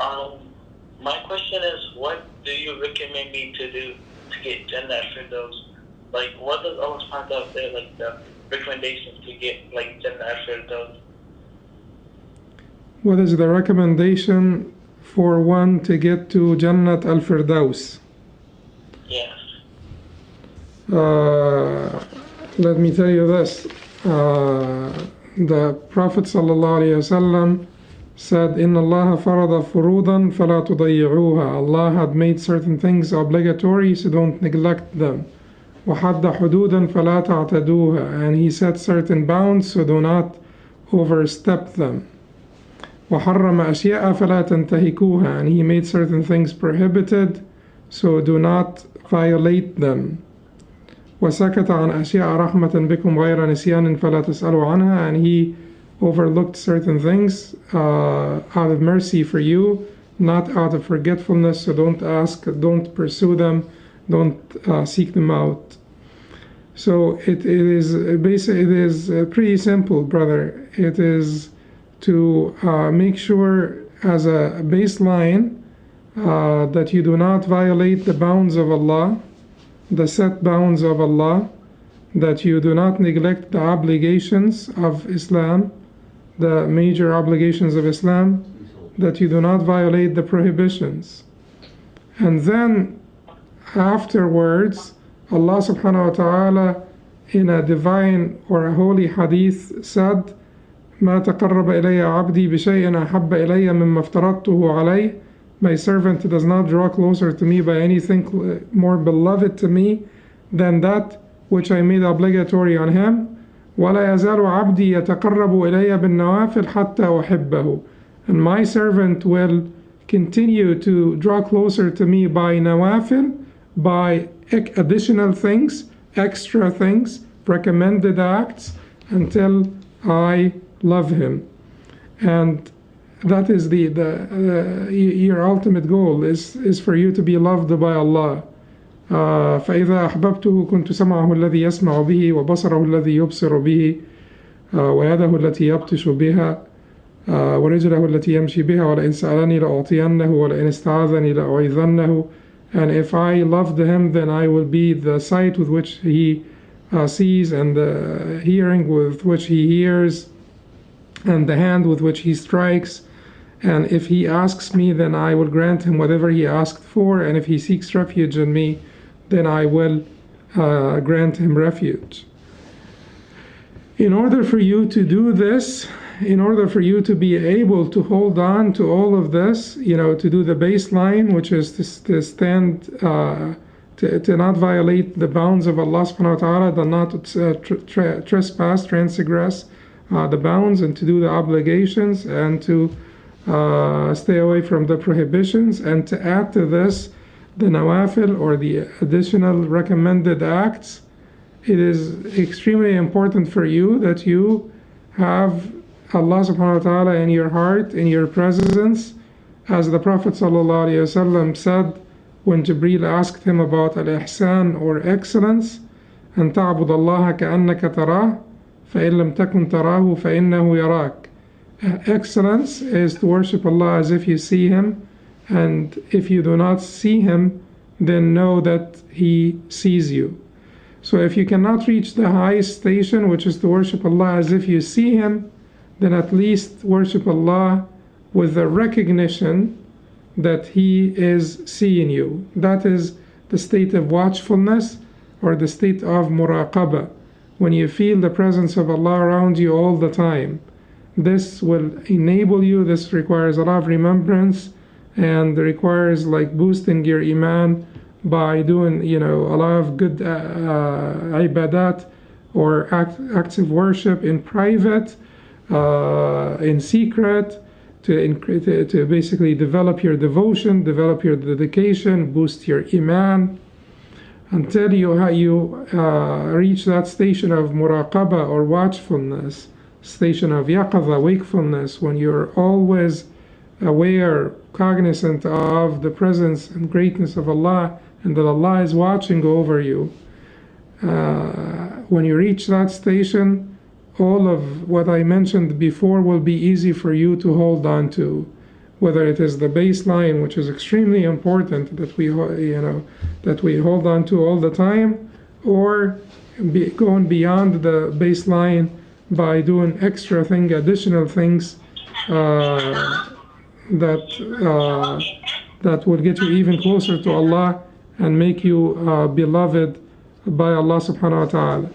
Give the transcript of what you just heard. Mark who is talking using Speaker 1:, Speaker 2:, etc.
Speaker 1: Um, my question is, what do you recommend me to do to get Jannah firdaus? Like, what does Allah subhanahu wa ta'ala say, like, the recommendations to get, like, Jannah firdaus?
Speaker 2: What is the recommendation for one to get to Jannat al-Firdaus?
Speaker 1: Yes.
Speaker 2: Let me tell you this. The Prophet ﷺ said, إِنَّ اللَّهَ فَرَضَ فُرُوضًا فَلَا تُضَيِّعُوهَا. Allah had made certain things obligatory, so don't neglect them. وَحَدَّ حُدُودًا فَلَا تَعْتَدُوهَا. And He set certain bounds, so do not overstep them. وَحَرَّمَ أَشْيَاءَ فَلَا تَنْتَهِكُوهَا. And He made certain things prohibited, so do not violate them. وَسَكَتَ عَنْ أَشْيَاءَ رَحْمَةً بِكُمْ غَيْرَ نِسْيَانٍ فَلَا تَسْأَلُوا عَنْهَا. And He overlooked certain things out of mercy for you, not out of forgetfulness, so don't ask, don't pursue them, don't seek them out. So it is basically, it is pretty simple, brother. It is to make sure as a baseline that you do not violate the bounds of Allah, the set bounds of Allah, that you do not neglect the obligations of Islam, the major obligations of Islam, that you do not violate the prohibitions. And then afterwards, Allah subhanahu wa ta'ala in a divine or a holy hadith said, ما تقرب إلي عبدي بشيء أحب إلي مما افترضته عليه. My servant does not draw closer to me by anything more beloved to me than that which I made obligatory on him. ولا يزال عبدي يتقرب إلي بالنوافل حتى أحبه. And my servant will continue to draw closer to me by nawafil, by additional things, extra things, recommended acts, until I love him. And that is your ultimate goal is for you to be loved by Allah. فإذا أحببته كنت سمعه الذي يسمع به وبصره الذي يبصر به ويده التي يبطش بها ورجله التي يمشي بها ولئن سألني لأعطينه ولئن استعاذني لأعيذنه. And if I loved him, then I will be the sight with which he sees, and the hearing with which he hears, and the hand with which he strikes. And if he asks me, then I will grant him whatever he asked for, and if he seeks refuge in me, then I will grant him refuge. In order for you to do this, in order for you to be able to hold on to all of this, to do the baseline, which is to stand, to not violate the bounds of Allah subhanahu wa ta'ala, to not trespass, transgress the bounds, and to do the obligations, and to stay away from the prohibitions, and to add to this the nawafil, or the additional recommended acts. It is extremely important for you that you have Allah subhanahu wa ta'ala in your heart, in your presence, as the Prophet sallallahu alaihi wasallam said when Jibreel asked him about al-ihsan, or excellence, أن تعبد الله كأنك تراه فإن لم تكن تراه فإنه يراك. Excellence is to worship Allah as if you see Him, and if you do not see Him, then know that He sees you. So if you cannot reach the highest station, which is to worship Allah as if you see Him, then at least worship Allah with the recognition that He is seeing you. That is the state of watchfulness, or the state of muraqabah, when you feel the presence of Allah around you all the time. This will enable you, this requires a lot of remembrance, and requires like boosting your iman by doing a lot of good ibadat, or acts of worship in private, in secret, to basically develop your devotion, develop your dedication, boost your iman, until you reach that station of muraqabah, or watchfulness, station of yaqadha, wakefulness, when you're always aware, cognizant of the presence and greatness of Allah, and that Allah is watching over you. When you reach that station, all of what I mentioned before will be easy for you to hold on to. whether it is the baseline, which is extremely important that we hold on to all the time, or going beyond the baseline by doing additional things that will get you even closer to Allah and make you beloved by Allah subhanahu wa ta'ala.